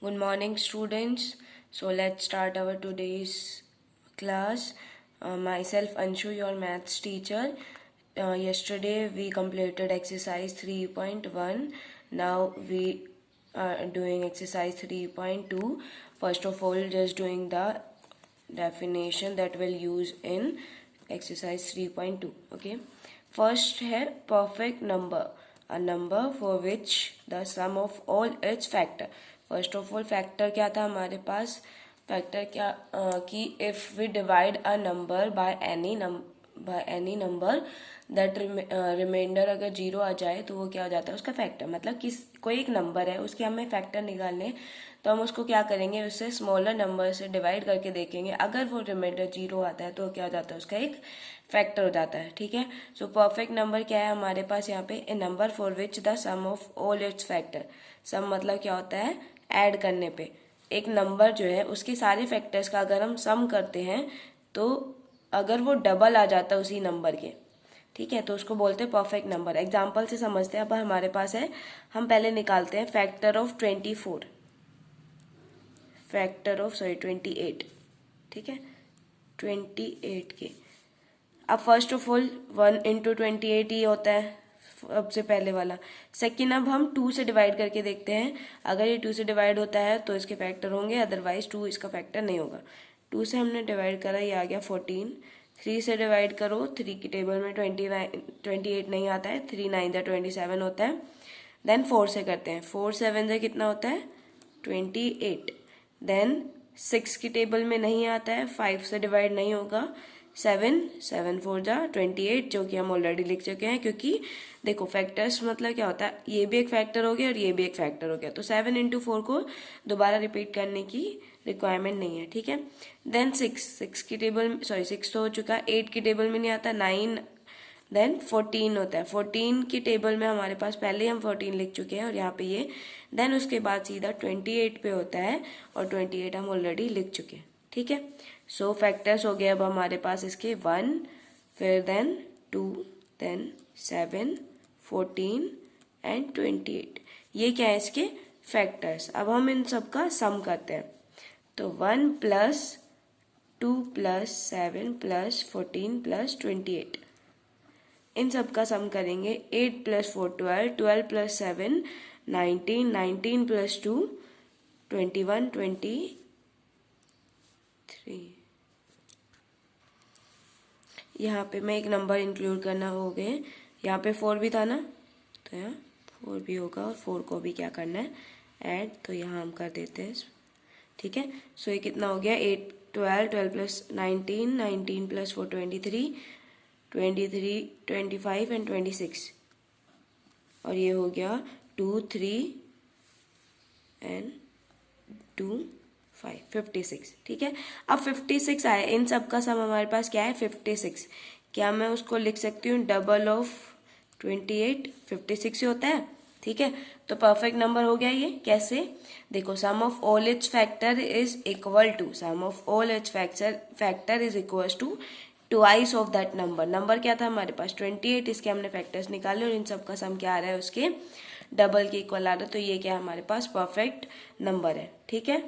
Good morning, students. So let's start our today's class. Myself, Anshu, your maths teacher. Yesterday we completed exercise 3.1. Now we are doing exercise 3.2. First of all, just doing the definition that we'll use in exercise 3.2. Okay. First है perfect number. A number for which the sum of all its factor. First of all factor क्या था हमारे पास, factor क्या कि if we divide a number by any number that remainder अगर zero आ जाए तो वो क्या हो जाता है उसका फैक्टर। मतलब कि कोई एक नंबर है उसके हमें फैक्टर निकालने, तो हम उसको क्या करेंगे, उससे स्मॉलर नंबर से डिवाइड करके देखेंगे, अगर वो रिमाइंडर जीरो आता है तो क्या हो जाता है उसका एक फैक्टर हो जाता है। ठीक है। सो परफेक्ट नंबर क्या है हमारे पास यहाँ पे, a number for which the sum of all its factor. Sum मतलब क्या होता है, ऐड करने पे एक नंबर जो है उसके सारे फैक्टर्स का अगर हम सम करते हैं तो अगर वो डबल आ जाता है उसी नंबर के, ठीक है, तो उसको बोलते हैं परफेक्ट नंबर। एग्जांपल से समझते हैं। अब हमारे पास है, हम पहले निकालते हैं फैक्टर ऑफ 24, फैक्टर ऑफ 28, ठीक है, 28 के। अब फर्स्ट ऑफ ऑल 1 इंटू 28 ही होता है सबसे पहले वाला। सेकेंड, अब हम 2 से डिवाइड करके देखते हैं, अगर ये 2 से डिवाइड होता है तो इसके फैक्टर होंगे, अदरवाइज 2 इसका फैक्टर नहीं होगा। 2 से हमने डिवाइड करा, ये आ गया 14। 3 से डिवाइड करो, 3 की टेबल में 28 नहीं आता है, 3 9 27 होता है। देन 4 से करते हैं, 4 7 से कितना होता है 28। देन 6 की टेबल में नहीं आता है, 5 से डिवाइड नहीं होगा, 7 7 4 जा 28, जो कि हम ऑलरेडी लिख चुके हैं, क्योंकि देखो फैक्टर्स मतलब क्या होता है, ये भी एक फैक्टर हो गया और ये भी एक फैक्टर हो गया, तो 7 इंटू 4 को दोबारा रिपीट करने की रिक्वायरमेंट नहीं है। ठीक है। देन 6 की टेबल, सॉरी 6 तो हो चुका, 8 की टेबल में नहीं आता, 9। देन 14 होता है, 14 की टेबल में हमारे पास पहले हम 14 लिख चुके हैं और यहाँ पे ये, देन उसके बाद सीधा 28 पे होता है और 28 हम ऑलरेडी लिख चुके हैं। ठीक है। सो फैक्टर्स हो गए अब हमारे पास इसके 1, फिर देन 2, देन 7, 14 एंड 28। ये क्या है इसके फैक्टर्स। अब हम इन सब का सम करते हैं, तो 1 प्लस 2 प्लस 7 प्लस 14 प्लस 28, इन सब का सम करेंगे। 8 प्लस 4 12, 12 प्लस 7 19, 19 प्लस 2 21, 23। यहाँ पे मैं एक नंबर इंक्लूड करना हो गए, यहाँ पे 4 भी था ना, तो यहाँ 4 भी होगा और 4 को भी क्या करना है ऐड, तो यहाँ हम कर देते हैं। ठीक है। सो ये कितना हो गया, 8 12, 12 प्लस 19, 19 प्लस 4 23, 23 25 एंड 26, और ये हो गया 2 3 एंड 2 5 56। ठीक है। अब 56 आया, इन सब का सम हमारे पास क्या है 56। क्या मैं उसको लिख सकती हूँ डबल ऑफ 28, 56 से होता है। ठीक है। तो परफेक्ट नंबर हो गया ये। कैसे, देखो sum of all its factor is equal to, sum of all its factor is equal to twice of that number. Number क्या था हमारे पास 28, इसके हमने फैक्टर्स निकाले और इन सब का सम क्या आ रहा है उसके डबल के इक्वल आ रहा है, तो ये क्या हमारे पास परफेक्ट नंबर है। ठीक है।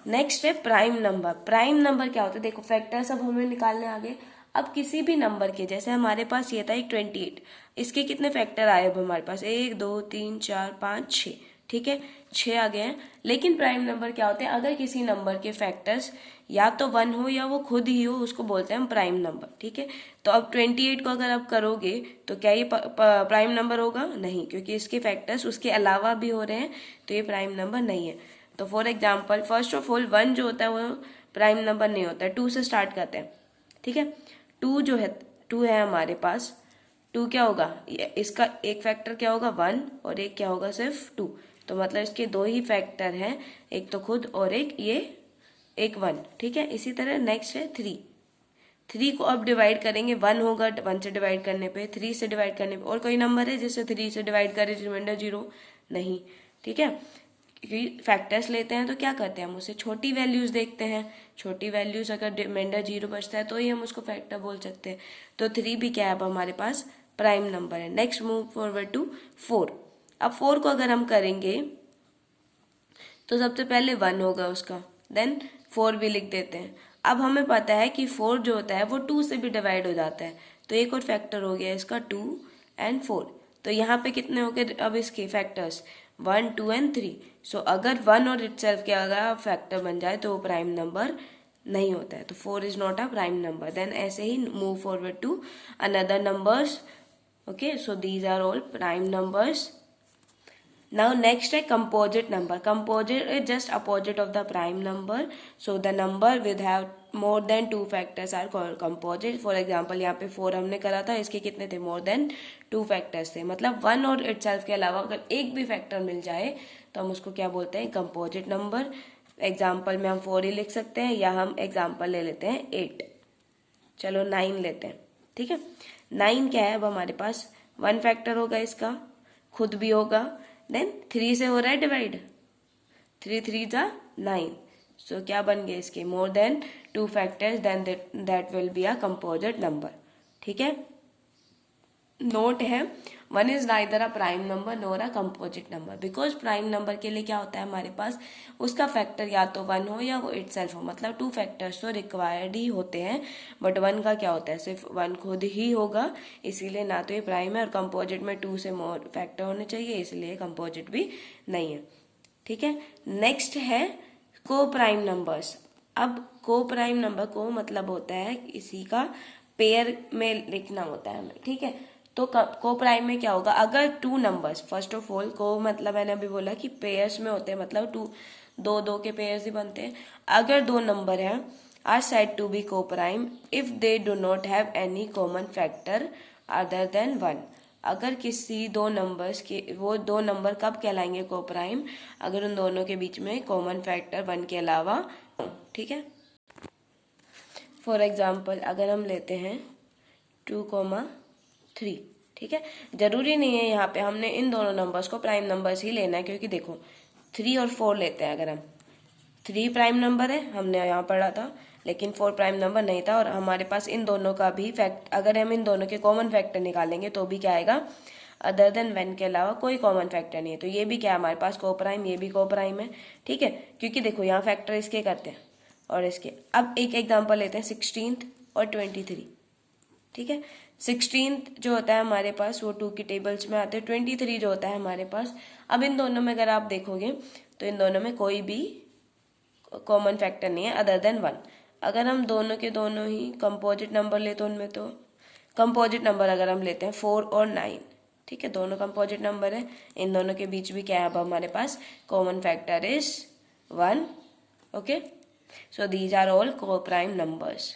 नेक्स्ट है प्राइम नंबर। प्राइम नंबर क्या होता है, देखो फैक्टर्स अब हमें निकालने आगे। अब किसी भी नंबर के, जैसे हमारे पास ये था एक 28, इसके कितने फैक्टर आए अब हमारे पास 1 2 3 4 5 6। ठीक है, 6 आ गए हैं। लेकिन प्राइम नंबर क्या होते हैं, अगर किसी नंबर के फैक्टर्स या तो 1 हो या वो खुद ही हो, उसको बोलते हैं हम प्राइम नंबर। ठीक है। तो अब 28 को अगर आप करोगे तो क्या ये प्राइम नंबर होगा, नहीं, क्योंकि इसके फैक्टर्स उसके अलावा भी हो रहे हैं, तो ये प्राइम नंबर नहीं है। तो for example first of all 1 जो होता है वो प्राइम नंबर नहीं होता है। 2 से स्टार्ट करते हैं। ठीक है। 2 जो है, 2 है हमारे पास, 2 क्या होगा, इसका एक फैक्टर क्या होगा 1 और एक क्या होगा सिर्फ 2, तो मतलब इसके 2 ही फैक्टर हैं, एक तो खुद और एक ये एक 1। ठीक है। इसी तरह नेक्स्ट है 3। 3 को अब डिवाइड करेंगे, 1 होगा 1 से डिवाइड करने पे, 3 से डिवाइड करने पे, और कोई नंबर है जिससे 3 से डिवाइड करे रिमाइंडर 0 नहीं। ठीक है। क्योंकि फैक्टर्स लेते हैं तो क्या करते हैं, हम उससे छोटी वैल्यूज देखते हैं, छोटी वैल्यूज अगर रिमाइंडर 0 बचता है तो ही हम उसको फैक्टर बोल सकते हैं। तो 3 भी क्या है अब हमारे पास प्राइम नंबर है। Next move forward to 4। अब 4 को अगर हम करेंगे तो सबसे पहले 1 होगा उसका, देन 4 भी लिख देते हैं। अब हमें पता है कि 4 जो होता है वो 2 से भी डिवाइड हो जाता है, तो एक और फैक्टर हो गया इसका 2 एंड 4। तो यहाँ पे कितने हो गए अब इसके फैक्टर्स, 1 2 एंड 3। सो अगर 1 और इटसेल्फ के अगर फैक्टर बन जाए तो वो प्राइम नंबर नहीं होता है, तो 4 is not a prime number. Then ऐसे ही move forward to another numbers. Okay, so these are all prime numbers. Now next है composite number. Composite is just opposite of the prime number. So the number will have more than 2 factors are called composite. For example यहाँ पे 4 हमने करा था, इसके कितने थे, more than 2 factors थे। मतलब 1 और itself के अलावा अगर एक भी फैक्टर मिल जाए तो हम उसको क्या बोलते हैं, composite number। एग्जाम्पल में हम 4 ही लिख सकते हैं, या हम एग्जाम्पल ले लेते हैं 8। चलो 9 लेते हैं, ठीक है। 9 क्या है, अब हमारे पास 1 फैक्टर होगा, इसका खुद भी होगा, देन 3 से हो रहा है डिवाइड, 3 3 जा 9। सो क्या बन गए इसके, more than 2 factors, then that will be a composite number. ठीक है, नोट है 1 is neither a prime number nor a composite number, because prime number के लिए क्या होता है हमारे पास, उसका फैक्टर या तो 1 हो या वो इटसेल्फ हो, मतलब 2 फैक्टर्स तो रिक्वायर्ड ही होते हैं, बट 1 का क्या होता है, सिर्फ 1 खुद ही होगा, इसीलिए ना तो ये प्राइम है, और कंपोजिट में 2 से मोर फैक्टर होने चाहिए, इसलिए कंपोजिट भी नहीं है। ठीक है, नेक्स्ट है को प्राइम नंबर्स। अब को प्राइम नंबर को मतलब होता है किसी का पेयर में लिखना होता है हमें, ठीक है। तो को प्राइम में क्या होगा, अगर 2 नंबर्स, फर्स्ट ऑफ ऑल को मतलब मैंने अभी बोला कि पेयर्स में होते हैं, मतलब 2 के पेयर्स ही बनते हैं। अगर 2 नंबर हैं आर साइड टू बी को prime if they do not have any common factor other than 1। अगर किसी 2 नंबर्स के, वो 2 नंबर कब कहलाएंगे को प्राइम, अगर उन दोनों के बीच में कॉमन फैक्टर 1 के अलावा, ठीक है। फॉर एग्जाम्पल अगर हम लेते हैं 2,3, ठीक है, जरूरी नहीं है यहाँ पे हमने इन दोनों नंबर्स को प्राइम नंबर्स ही लेना है, क्योंकि देखो 3 और 4 लेते हैं, अगर हम 3 प्राइम नंबर है, हमने यहाँ पढ़ा था, लेकिन 4 प्राइम नंबर नहीं था, और हमारे पास इन दोनों का भी फैक्ट, अगर हम इन दोनों के कॉमन फैक्टर निकालेंगे तो भी क्या आएगा, अदर देन 1 के अलावा कोई कॉमन फैक्टर नहीं है, तो ये भी क्या है हमारे पास को प्राइम, ये भी को प्राइम है। ठीक है, क्योंकि देखो यहाँ फैक्टर इसके करते हैं और इसके। अब एक एग्जाम्पल लेते हैं 16 और 23। ठीक है, 16 जो होता है हमारे पास वो 2 की टेबल्स में आते हैं, 23 जो होता है हमारे पास, अब इन दोनों में अगर आप देखोगे तो इन दोनों में कोई भी कॉमन फैक्टर नहीं है अदर देन 1। अगर हम दोनों के दोनों ही कंपोजिट नंबर ले तो उनमें तो कंपोजिट नंबर अगर हम लेते हैं 4 और 9, ठीक है, दोनों कंपोजिट नंबर है, इन दोनों के बीच भी क्या है अब हमारे पास common factor is 1। Okay, so these are all coprime numbers.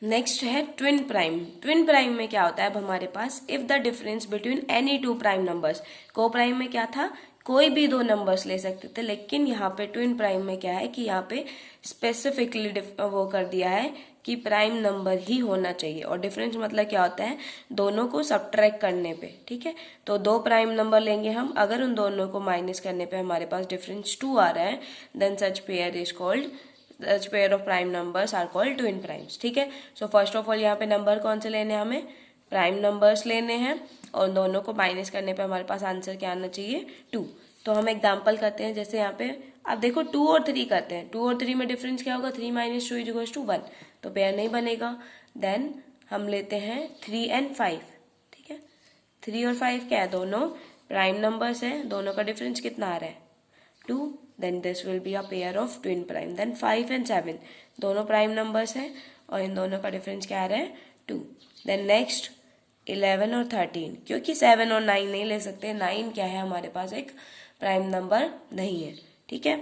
Next है ट्विन प्राइम। ट्विन प्राइम में क्या होता है अब हमारे पास, if the difference between any 2 prime numbers. Coprime में क्या था, कोई भी 2 नंबर्स ले सकते थे, लेकिन यहाँ पे ट्विन प्राइम में क्या है कि यहाँ पे स्पेसिफिकली वो कर दिया है कि प्राइम नंबर ही होना चाहिए, और डिफरेंस मतलब क्या होता है, दोनों को सब्ट्रैक्ट करने पे। ठीक है, तो 2 प्राइम नंबर लेंगे हम, अगर उन दोनों को माइनस करने पे हमारे पास डिफरेंस 2 आ रहा है, then such pair is called, such pair of prime numbers are called twin primes। ठीक है, सो फर्स्ट ऑफ ऑल यहाँ पे नंबर कौन से लेने हैं, हमें प्राइम नंबर्स लेने हैं, और दोनों को माइनस करने पे हमारे पास आंसर क्या आना चाहिए, 2। तो हम एग्जांपल करते हैं, जैसे यहाँ पे आप देखो 2 और 3 करते हैं, 2 और 3 में डिफरेंस क्या होगा, 3 - 2 इक्वल्स टू 1, तो पेयर नहीं बनेगा। देन हम लेते हैं 3 एंड 5। ठीक है, 3 और 5 क्या है, दोनों प्राइम नंबर्स है, दोनों का डिफरेंस कितना आ रहा है, 2, then this will be a pair of twin prime। then 5 and 7 दोनों प्राइम नंबर्स हैं, और इन दोनों का डिफरेंस क्या आ रहा है, 2। then next 11 और 13, क्योंकि 7 और 9 नहीं ले सकते, 9 क्या है हमारे पास एक प्राइम नंबर नहीं है। ठीक है,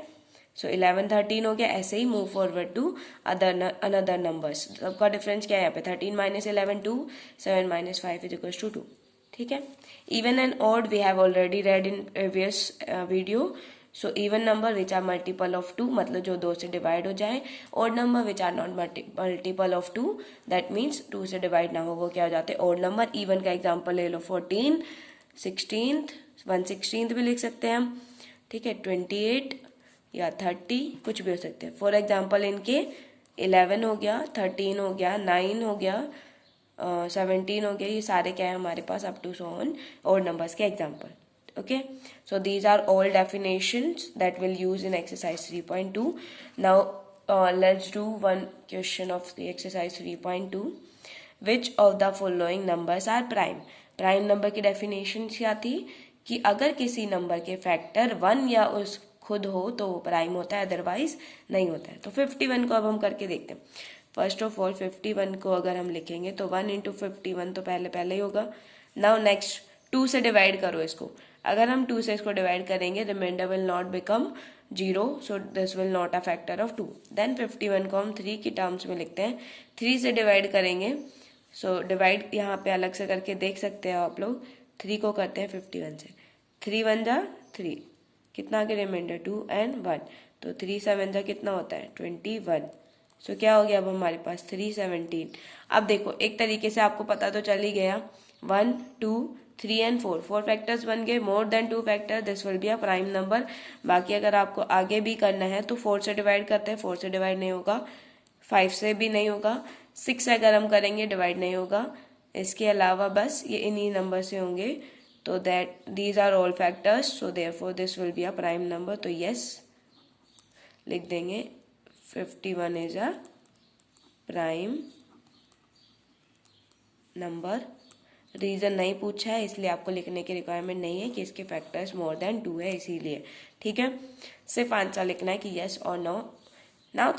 सो 11 13 हो गया, ऐसे ही move forward to another numbers. सबका डिफरेंस क्या है यहाँ पे, 13 - 11 2, 7 - 5 इज इक्वल्स टू 2। ठीक है, even and odd we have already read in previous video. So even number which are multiple of 2, मतलब जो 2 से डिवाइड हो जाए, odd number which are not multiple of 2, that means 2 से डिवाइड ना हो, वो क्या हो जाते हैं ऑड नंबर। इवन का एग्जांपल ले लो 14, 16, 1/16 भी लिख सकते हैं हम। ठीक है, 28 या 30 कुछ भी हो सकते हैं। फॉर एग्जाम्पल इनके 11 हो गया, 13 हो गया, 9 हो गया, 17 हो गया, ये सारे क्या है हमारे पास up to so on odd numbers के example. Okay, so these are all definitions that we'll use in exercise 3.2. Now let's do one question of the exercise 3.2. Which of the following numbers are prime? Prime number की definition क्या थी कि अगर किसी number के factor 1 या उस खुद हो तो वो प्राइम होता है, अदरवाइज नहीं होता है। तो 51 को अब हम करके देखते हैं। फर्स्ट ऑफ ऑल 51 को अगर हम लिखेंगे तो 1 इंटू 51 तो पहले ही होगा। नाउ नेक्स्ट 2 से डिवाइड करो इसको। अगर हम 2 से इसको डिवाइड करेंगे remainder will not become 0, so this will not a factor of 2। Then 51 को हम 3 की टर्म्स में लिखते हैं। 3 से डिवाइड करेंगे, सो डिवाइड यहाँ पे अलग से करके देख सकते हो आप लोग। 3 को करते हैं 51 से, 3 1 जा 3, कितना आगे रिमाइंडर 2 एंड 1, तो 3 7 जा कितना होता है 21। सो क्या हो गया अब हमारे पास 317। अब देखो एक तरीके से आपको पता तो चल ही गया, 1 2 3 एंड 4, 4 फैक्टर्स बन गए, मोर than 2 factor, this will be a prime number. बाकी अगर आपको आगे भी करना है तो 4 से डिवाइड करते हैं, 4 से डिवाइड नहीं होगा, 5 से भी नहीं होगा, 6 से अगर हम करेंगे डिवाइड नहीं होगा। इसके अलावा बस ये इन्हीं नंबर से होंगे, तो that these are all factors, so therefore this will be a prime number. तो यस लिख देंगे 51 is a prime number. Reason नहीं पूछा है इसलिए आपको लिखने की रिक्वायरमेंट नहीं है कि इसके फैक्टर्स मोर देन 2 है, इसीलिए। ठीक है, सिर्फ आंसर लिखना है कि यस और नो। नाउ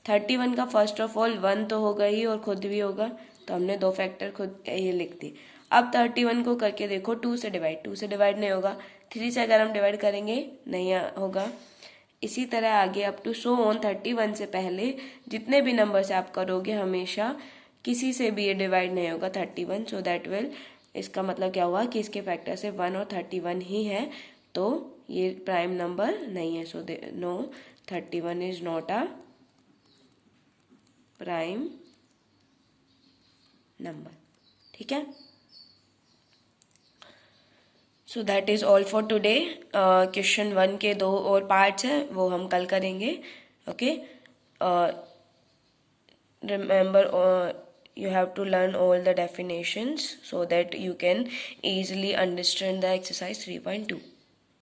31 का फर्स्ट ऑफ ऑल 1 तो होगा ही और खुद भी होगा, तो हमने 2 फैक्टर खुद ये लिख दी। अब 31 को करके देखो, 2 से डिवाइड नहीं होगा, 3 से अगर हम डिवाइड करेंगे नहीं होगा। इसी तरह आगे अप टू सो ऑन 31 से पहले जितने भी नंबर से आप करोगे हमेशा किसी से भी ये डिवाइड नहीं होगा 31, सो दैट विल, इसका मतलब क्या हुआ कि इसके फैक्टर से 1 और 31 ही है, तो ये प्राइम नंबर नहीं है। So no, 31 is not a prime number. ठीक है, so that is all for today. Question 1 के 2 और पार्ट्स हैं, वो हम कल करेंगे। Okay, remember you have to learn all the definitions so that you can easily understand the exercise 3.2.